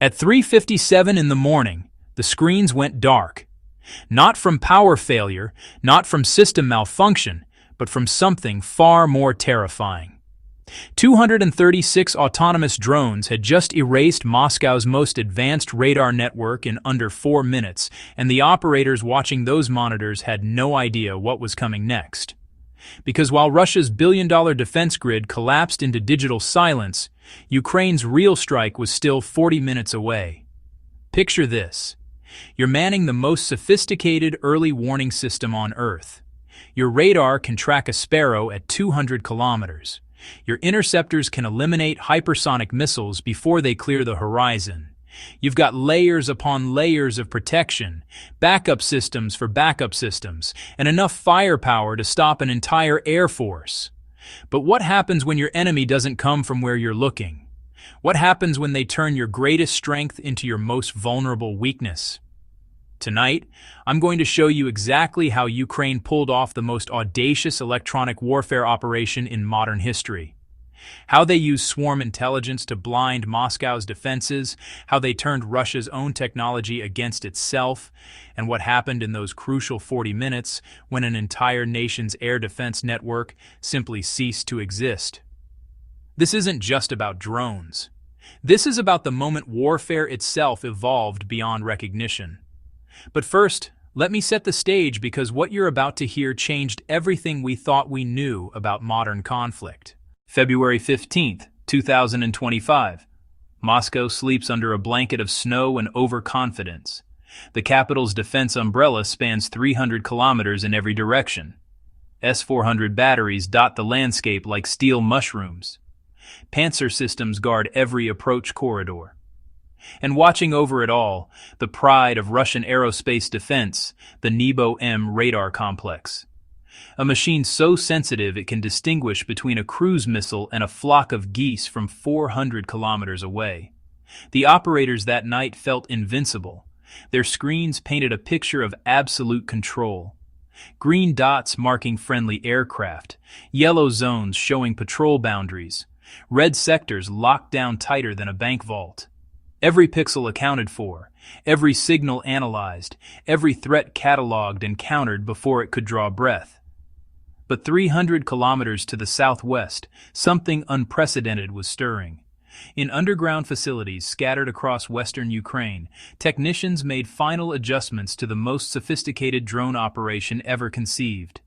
At 3:57 in the morning, the screens went dark. Not from power failure, not from system malfunction, but from something far more terrifying. 236 autonomous drones had just erased Moscow's most advanced radar network in under 4 minutes, and the operators watching those monitors had no idea what was coming next. Because while Russia's billion-dollar defense grid collapsed into digital silence, Ukraine's real strike was still 40 minutes away. Picture this. You're manning the most sophisticated early warning system on Earth. Your radar can track a sparrow at 200 kilometers. Your interceptors can eliminate hypersonic missiles before they clear the horizon. You've got layers upon layers of protection, backup systems for backup systems, and enough firepower to stop an entire air force. But what happens when your enemy doesn't come from where you're looking? What happens when they turn your greatest strength into your most vulnerable weakness? Tonight, I'm going to show you exactly how Ukraine pulled off the most audacious electronic warfare operation in modern history. How they used swarm intelligence to blind Moscow's defenses, how they turned Russia's own technology against itself, and what happened in those crucial 40 minutes when an entire nation's air defense network simply ceased to exist. This isn't just about drones. This is about the moment warfare itself evolved beyond recognition. But first, let me set the stage because what you're about to hear changed everything we thought we knew about modern conflict. February 15th, 2025. Moscow sleeps under a blanket of snow and overconfidence. The capital's defense umbrella spans 300 kilometers in every direction. S-400 batteries dot the landscape like steel mushrooms. Panzer systems guard every approach corridor. And watching over it all, the pride of Russian aerospace defense, the Nebo-M radar complex. A machine so sensitive it can distinguish between a cruise missile and a flock of geese from 400 kilometers away. The operators that night felt invincible. Their screens painted a picture of absolute control. Green dots marking friendly aircraft, yellow zones showing patrol boundaries, red sectors locked down tighter than a bank vault. Every pixel accounted for, every signal analyzed, every threat cataloged and countered before it could draw breath. But 300 kilometers to the southwest, something unprecedented was stirring. In underground facilities scattered across western Ukraine, technicians made final adjustments to the most sophisticated drone operation ever conceived.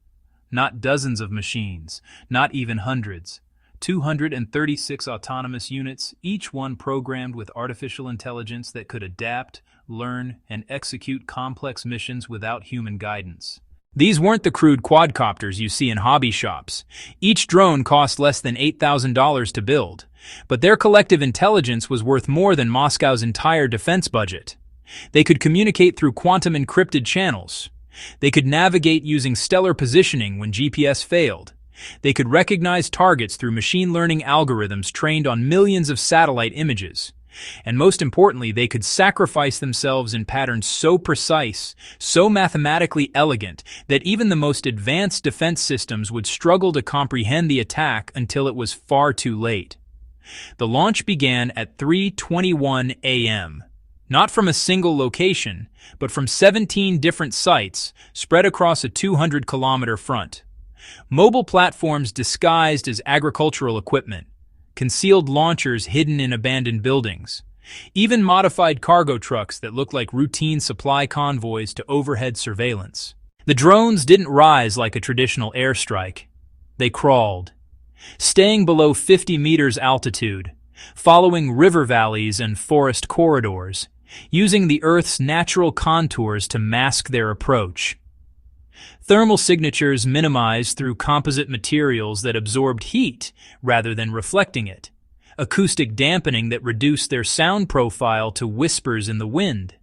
Not dozens of machines, not even hundreds. 236 autonomous units, each one programmed with artificial intelligence that could adapt, learn, and execute complex missions without human guidance. These weren't the crude quadcopters you see in hobby shops. Each drone cost less than $8,000 to build, but their collective intelligence was worth more than Moscow's entire defense budget. They could communicate through quantum encrypted channels. They could navigate using stellar positioning when GPS failed. They could recognize targets through machine learning algorithms trained on millions of satellite images. And most importantly, they could sacrifice themselves in patterns so precise, so mathematically elegant, that even the most advanced defense systems would struggle to comprehend the attack until it was far too late. The launch began at 3:21 a.m. Not from a single location, but from 17 different sites spread across a 200-kilometer front. Mobile platforms disguised as agricultural equipment, concealed launchers hidden in abandoned buildings, even modified cargo trucks that looked like routine supply convoys to overhead surveillance. The drones didn't rise like a traditional airstrike. They crawled, staying below 50 meters altitude, following river valleys and forest corridors, using the Earth's natural contours to mask their approach. Thermal signatures minimized through composite materials that absorbed heat rather than reflecting it. Acoustic dampening that reduced their sound profile to whispers in the wind.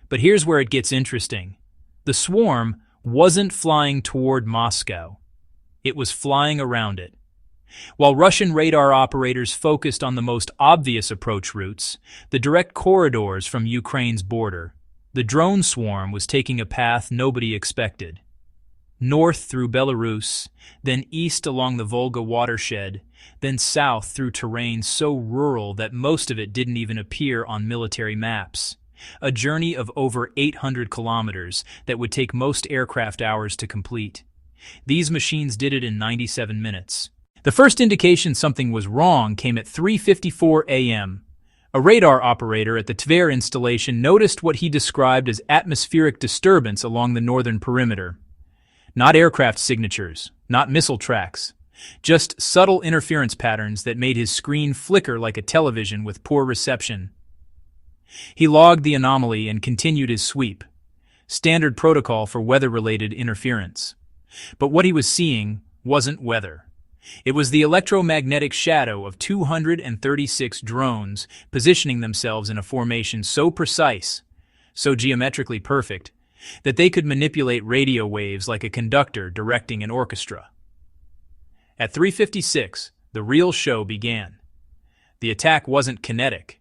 But here's where it gets interesting. The swarm wasn't flying toward Moscow. It was flying around it. While Russian radar operators focused on the most obvious approach routes, the direct corridors from Ukraine's border, the drone swarm was taking a path nobody expected. north through Belarus, then east along the Volga watershed, then south through terrain so rural that most of it didn't even appear on military maps. A journey of over 800 kilometers that would take most aircraft hours to complete. These machines did it in 97 minutes. The first indication something was wrong came at 3:54 a.m. A radar operator at the Tver installation noticed what he described as atmospheric disturbance along the northern perimeter. Not aircraft signatures, not missile tracks, just subtle interference patterns that made his screen flicker like a television with poor reception. He logged the anomaly and continued his sweep. Standard protocol for weather-related interference. But what he was seeing wasn't weather. It was the electromagnetic shadow of 236 drones positioning themselves in a formation so precise, so geometrically perfect, that they could manipulate radio waves like a conductor directing an orchestra. At 3:56, the real show began. The attack wasn't kinetic.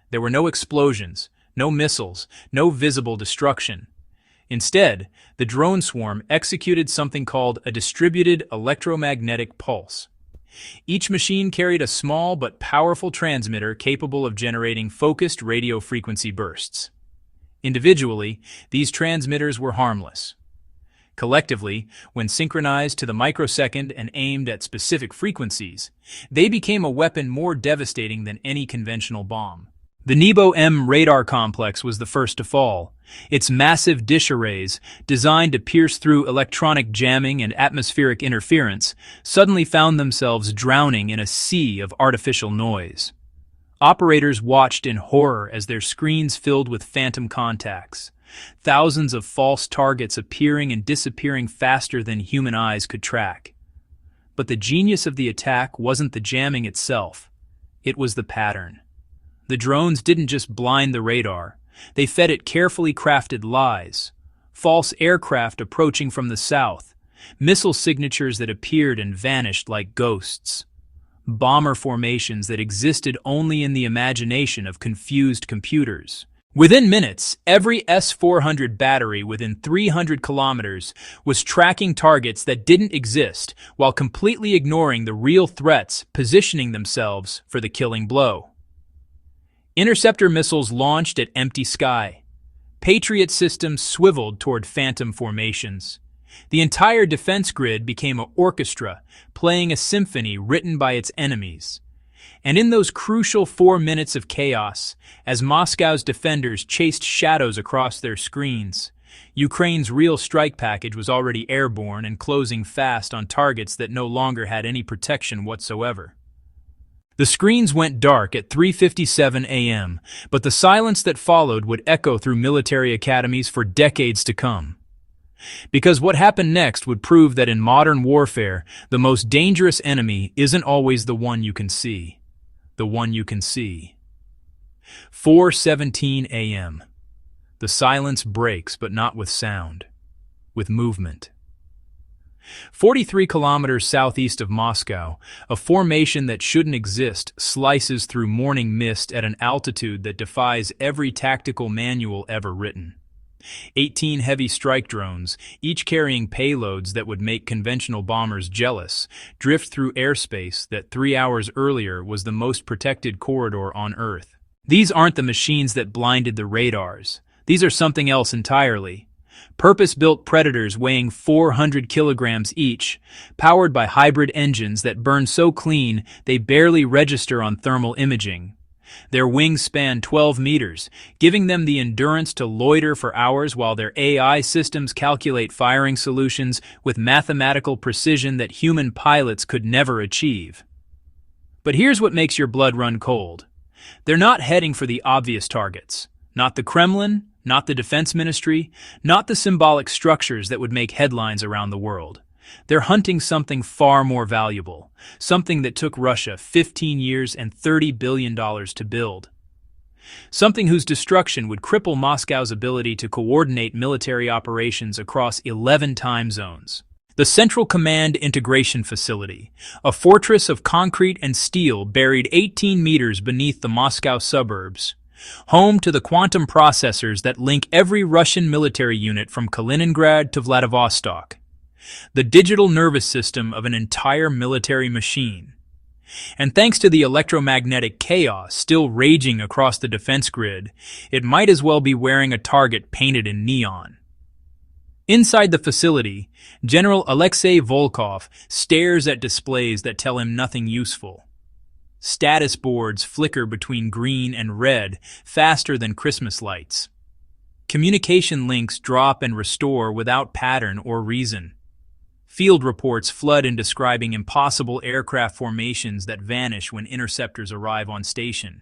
There were no explosions, no missiles, no visible destruction. Instead, the drone swarm executed something called a distributed electromagnetic pulse. Each machine carried a small but powerful transmitter capable of generating focused radio frequency bursts. Individually, these transmitters were harmless. Collectively, when synchronized to the microsecond and aimed at specific frequencies, they became a weapon more devastating than any conventional bomb. The Nebo-M radar complex was the first to fall. Its massive dish arrays, designed to pierce through electronic jamming and atmospheric interference, suddenly found themselves drowning in a sea of artificial noise. Operators watched in horror as their screens filled with phantom contacts, thousands of false targets appearing and disappearing faster than human eyes could track. But the genius of the attack wasn't the jamming itself, it was the pattern. The drones didn't just blind the radar, they fed it carefully crafted lies. False aircraft approaching from the south, missile signatures that appeared and vanished like ghosts, bomber formations that existed only in the imagination of confused computers. Within minutes, every S-400 battery within 300 kilometers was tracking targets that didn't exist while completely ignoring the real threats positioning themselves for the killing blow. Interceptor missiles launched at empty sky. Patriot systems swiveled toward phantom formations. The entire defense grid became an orchestra, playing a symphony written by its enemies. And in those crucial 4 minutes of chaos, as Moscow's defenders chased shadows across their screens, Ukraine's real strike package was already airborne and closing fast on targets that no longer had any protection whatsoever. The screens went dark at 3:57 a.m., but the silence that followed would echo through military academies for decades to come. Because what happened next would prove that in modern warfare, the most dangerous enemy isn't always the one you can see. The one you can see. 4:17 a.m. The silence breaks, but not with sound, with movement. 43 kilometers southeast of Moscow, a formation that shouldn't exist slices through morning mist at an altitude that defies every tactical manual ever written. 18 heavy strike drones, each carrying payloads that would make conventional bombers jealous, drift through airspace that 3 hours earlier was the most protected corridor on Earth. These aren't the machines that blinded the radars. These are something else entirely. Purpose-built Predators weighing 400 kilograms each, powered by hybrid engines that burn so clean they barely register on thermal imaging. Their wings span 12 meters, giving them the endurance to loiter for hours while their AI systems calculate firing solutions with mathematical precision that human pilots could never achieve. But here's what makes your blood run cold. They're not heading for the obvious targets. Not the Kremlin, not the Defense Ministry, not the symbolic structures that would make headlines around the world. They're hunting something far more valuable, something that took Russia 15 years and $30 billion to build. Something whose destruction would cripple Moscow's ability to coordinate military operations across 11 time zones. The Central Command Integration Facility, a fortress of concrete and steel buried 18 meters beneath the Moscow suburbs, home to the quantum processors that link every Russian military unit from Kaliningrad to Vladivostok. the digital nervous system of an entire military machine. And thanks to the electromagnetic chaos still raging across the defense grid, it might as well be wearing a target painted in neon. Inside the facility, General Alexei Volkov stares at displays that tell him nothing useful. Status boards flicker between green and red faster than Christmas lights. Communication links drop and restore without pattern or reason. Field reports flood in describing impossible aircraft formations that vanish when interceptors arrive on station.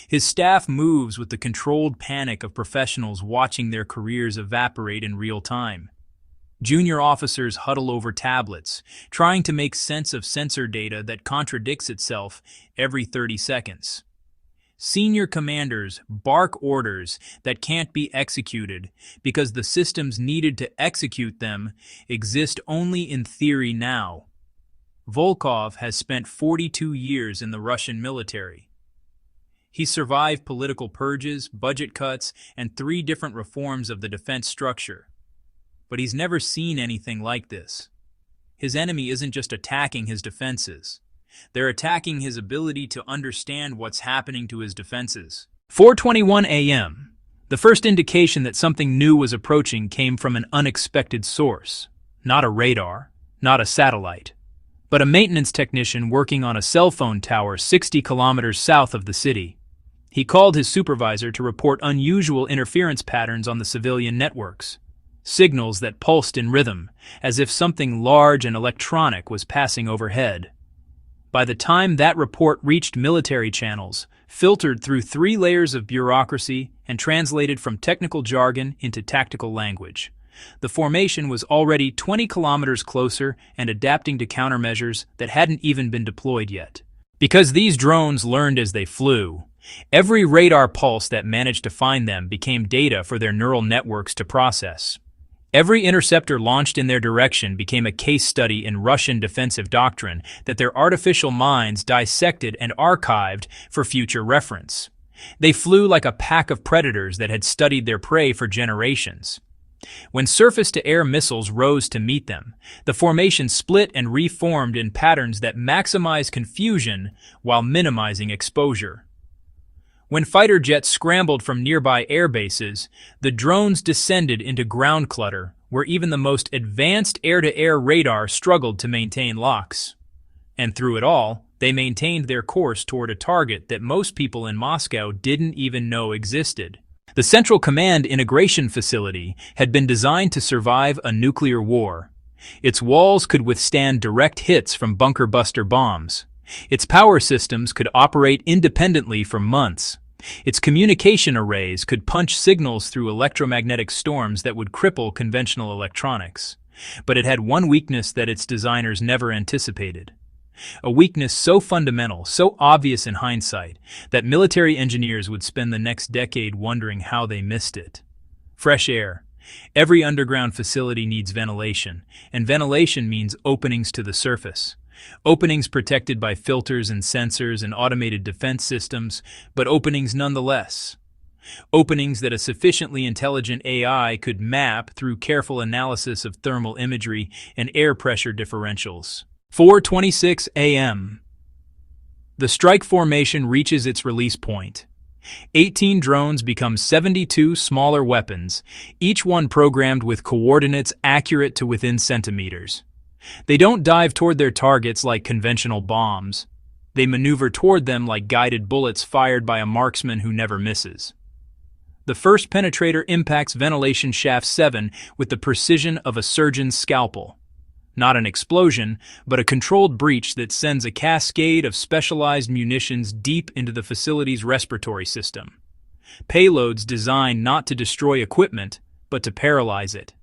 His staff moves with the controlled panic of professionals watching their careers evaporate in real time. Junior officers huddle over tablets, trying to make sense of sensor data that contradicts itself every 30 seconds. Senior commanders bark orders that can't be executed because the systems needed to execute them exist only in theory now. Volkov has spent 42 years in the Russian military. He survived political purges, budget cuts, and 3 different reforms of the defense structure. But he's never seen anything like this. His enemy isn't just attacking his defenses. They're attacking his ability to understand what's happening to his defenses. 4:21 a.m. The first indication that something new was approaching came from an unexpected source. Not a radar, not a satellite, but a maintenance technician working on a cell phone tower 60 kilometers south of the city. He called his supervisor to report unusual interference patterns on the civilian networks. Signals that pulsed in rhythm, as if something large and electronic was passing overhead. By the time that report reached military channels, filtered through 3 layers of bureaucracy and translated from technical jargon into tactical language, the formation was already 20 kilometers closer and adapting to countermeasures that hadn't even been deployed yet. Because these drones learned as they flew, every radar pulse that managed to find them became data for their neural networks to process. Every interceptor launched in their direction became a case study in Russian defensive doctrine that their artificial minds dissected and archived for future reference. They flew like a pack of predators that had studied their prey for generations. When surface-to-air missiles rose to meet them, the formation split and reformed in patterns that maximized confusion while minimizing exposure. When fighter jets scrambled from nearby air bases, the drones descended into ground clutter, where even the most advanced air-to-air radar struggled to maintain locks. And through it all, they maintained their course toward a target that most people in Moscow didn't even know existed. The Central Command Integration Facility had been designed to survive a nuclear war. Its walls could withstand direct hits from bunker-buster bombs. Its power systems could operate independently for months. Its communication arrays could punch signals through electromagnetic storms that would cripple conventional electronics. But it had one weakness that its designers never anticipated. A weakness so fundamental, so obvious in hindsight, that military engineers would spend the next decade wondering how they missed it. Fresh air. Every underground facility needs ventilation, and ventilation means openings to the surface. Openings protected by filters and sensors and automated defense systems, but openings nonetheless. Openings that a sufficiently intelligent AI could map through careful analysis of thermal imagery and air pressure differentials. 4:26 a.m. The strike formation reaches its release point. 18 drones become 72 smaller weapons, each one programmed with coordinates accurate to within centimeters. They don't dive toward their targets like conventional bombs. They maneuver toward them like guided bullets fired by a marksman who never misses. The first penetrator impacts ventilation shaft 7 with the precision of a surgeon's scalpel. Not an explosion, but a controlled breach that sends a cascade of specialized munitions deep into the facility's respiratory system. Payloads designed not to destroy equipment, but to paralyze it.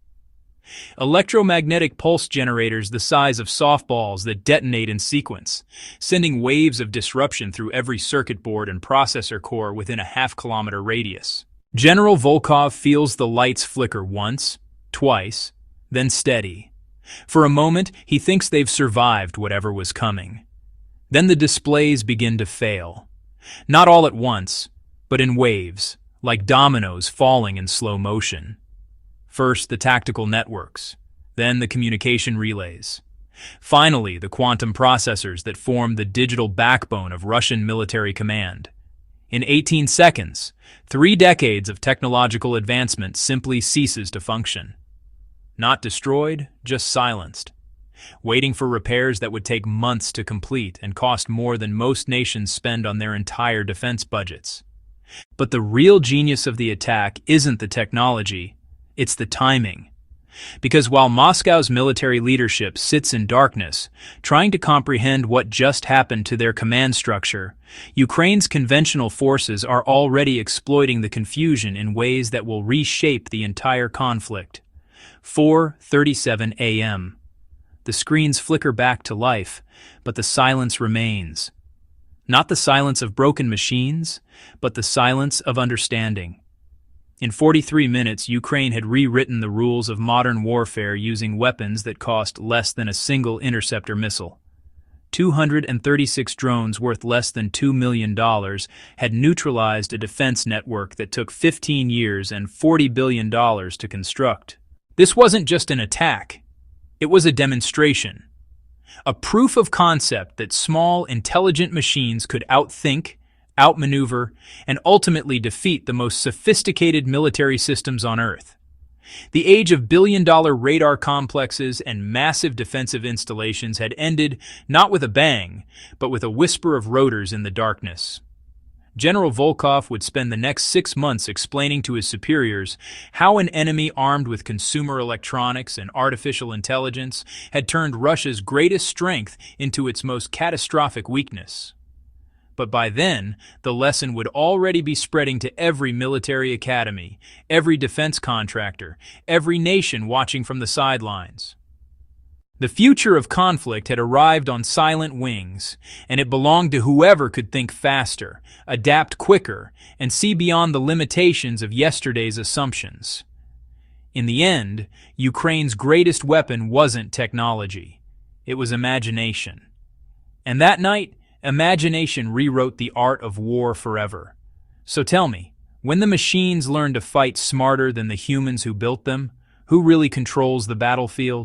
Electromagnetic pulse generators the size of softballs that detonate in sequence, sending waves of disruption through every circuit board and processor core within a half-kilometer radius. General Volkov feels the lights flicker once, twice, then steady. For a moment, he thinks they've survived whatever was coming. Then the displays begin to fail. Not all at once, but in waves, like dominoes falling in slow motion. First, the tactical networks, then the communication relays. Finally, the quantum processors that form the digital backbone of Russian military command. In 18 seconds, 3 decades of technological advancement simply ceases to function. Not destroyed, just silenced, waiting for repairs that would take months to complete and cost more than most nations spend on their entire defense budgets. But the real genius of the attack isn't the technology, it's the timing. Because while Moscow's military leadership sits in darkness, trying to comprehend what just happened to their command structure, Ukraine's conventional forces are already exploiting the confusion in ways that will reshape the entire conflict. 4:37 a.m. The screens flicker back to life, but the silence remains. Not the silence of broken machines, but the silence of understanding. In 43 minutes, Ukraine had rewritten the rules of modern warfare using weapons that cost less than a single interceptor missile. 236 drones worth less than $2 million had neutralized a defense network that took 15 years and $40 billion to construct. This wasn't just an attack. It was a demonstration. A proof of concept that small, intelligent machines could outthink, outmaneuver, and ultimately defeat the most sophisticated military systems on Earth. The age of billion-dollar radar complexes and massive defensive installations had ended not with a bang, but with a whisper of rotors in the darkness. General Volkov would spend the next 6 months explaining to his superiors how an enemy armed with consumer electronics and artificial intelligence had turned Russia's greatest strength into its most catastrophic weakness. But by then, the lesson would already be spreading to every military academy, every defense contractor, every nation watching from the sidelines. The future of conflict had arrived on silent wings, and it belonged to whoever could think faster, adapt quicker, and see beyond the limitations of yesterday's assumptions. In the end, Ukraine's greatest weapon wasn't technology. It was imagination. And that night, imagination rewrote the art of war forever. So tell me, when the machines learn to fight smarter than the humans who built them, who really controls the battlefield?